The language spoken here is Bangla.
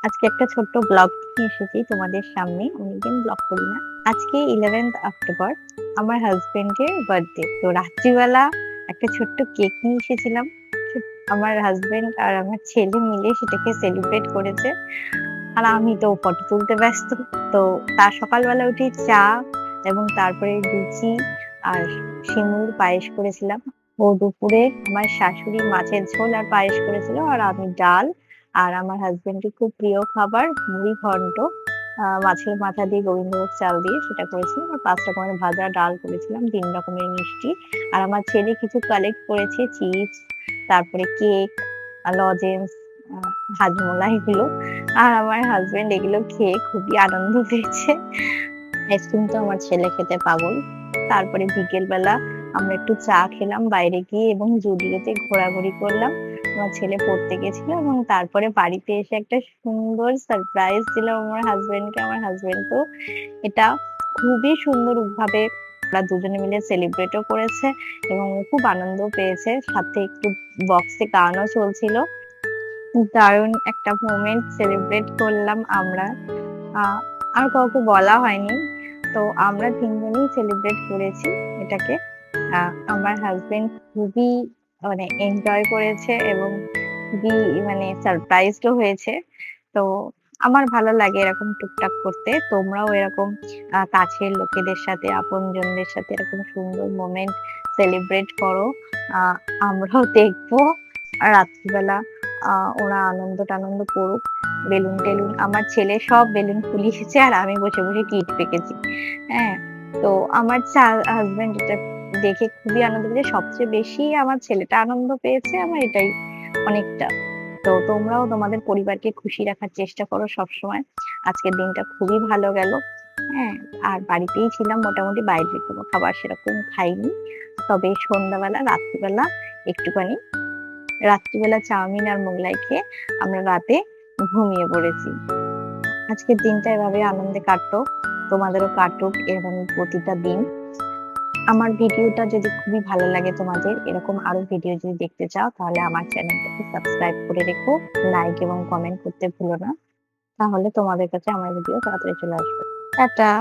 আজকে একটা ছোট্ট ব্লগ নিয়ে এসেছি তোমাদের সামনে। অনেকদিন ব্লগ করি না। আজকে 11th অক্টোবর আমার হাসব্যান্ডের বার্থডে। তো রাত্রিবেলা একটা ছোট্ট কেক নিয়ে এসেছিলাম। আমার হাসব্যান্ড আর আমার ছেলে মিলে সেটাকে সেলিব্রেট করেছে। আর আমি তো ফটো তুলতে ব্যস্ত। তো তার সকালবেলা উঠে চা এবং তারপরে লুচি আর সিমুর পায়েস করেছিলাম। ও দুপুরে আমার শাশুড়ি মাছের ঝোল আর পায়েস করেছিল, আর আমি ডাল, আর আমার হাসব্যান্ডের খুব প্রিয় খাবার মুড়ি ঘন্ট, মাছের মাথা দিয়ে গোবিন্দভোগ চাল দিয়ে সেটা করেছিলাম। আর ৫ রকমের ভাজা, ডাল করেছিলাম, ৩ রকমের মিষ্টি। আর আমার ছেলে কিছু কালেক্ট করেছে, চিপস, তারপরে কেক, লজেন্স, হাজমোলা এগুলো। আর আমার হাসব্যান্ড এগুলো খেয়ে খুবই আনন্দ পেয়েছে। আইসক্রিম তো আমার ছেলে খেতে পাগল। তারপরে বিকেল বেলা আমরা একটু চা খেলাম বাইরে গিয়ে এবং জুডিওতে ঘোরাঘুরি করলাম। আমার ছেলে পড়তে গেছিল এবং তারপরে বাড়িতে এসে একটা সুন্দর সারপ্রাইজ দিলাম আমার হাসব্যান্ডকে। আমার হাসব্যান্ড তো এটা খুবই সুন্দর ভাবে ওরা দুজনে মিলে সেলিব্রেটও করেছে এবং ও খুব আনন্দ পেয়েছে। সাথে একটু বক্সে গানও চলছিল। দারুণ একটা মোমেন্ট সেলিব্রেট করলাম আমরা। আর কাউকে বলা হয়নি। তো আমরা ৩ জনেই সেলিব্রেট করেছি এটাকে। আমার হাসব্যান্ড খুবই মানে এনজয় করেছে এবং খুবই মানে সারপ্রাইজড ও হয়েছে। তো আমার ভালো লাগে এরকম টুকটাক করতে। তোমরাও এরকম কাছের লোকেদের সাথে, আপনজনদের সাথে এরকম সুন্দর মোমেন্ট সেলিব্রেট করো। আ আমরাও দেখবো। আর রাত্রিবেলা ওরা আনন্দ-টানন্দ করুক। বেলুন-টেলুন আমার ছেলে সব বেলুন ফুলিয়েছে আর আমি বসে, বসে কিট পেকেছি। হ্যাঁ? তো আমার হাসব্যান্ড এটা দেখে খুবই আনন্দ পেয়েছে। সবচেয়ে বেশি আমার ছেলেটা আনন্দ পেয়েছে। আমার এটাই অনেকটা। তো তোমরাও তোমাদের পরিবারকে খুশি রাখার চেষ্টা করো সবসময়। আজকের দিনটা খুবই ভালো গেল। হ্যাঁ? আর বাড়িতেই ছিলাম, মোটামুটি বাইরের কোনো খাবার সেরকম খাইনি। তবে সন্ধ্যাবেলা, একটুখানি রাত্রিবেলা চাউমিন আর মোগলাই খেয়ে আমরা রাতে ঘুমিয়ে পড়েছি। আজকের দিনটা এভাবে আনন্দে কাটলো। তোমাদেরও কাটুক এভাবে প্রতিটা দিন। আমার ভিডিওটা যদি খুবই ভালো লাগে তোমাদের, এরকম আরো ভিডিও যদি দেখতে চাও তাহলে আমার চ্যানেলটাকে সাবস্ক্রাইব করে রেখো। লাইক এবং কমেন্ট করতে ভুলো না। তাহলে তোমাদের কাছে আমার ভিডিও তাড়াতাড়ি চলে আসবে। টাটা।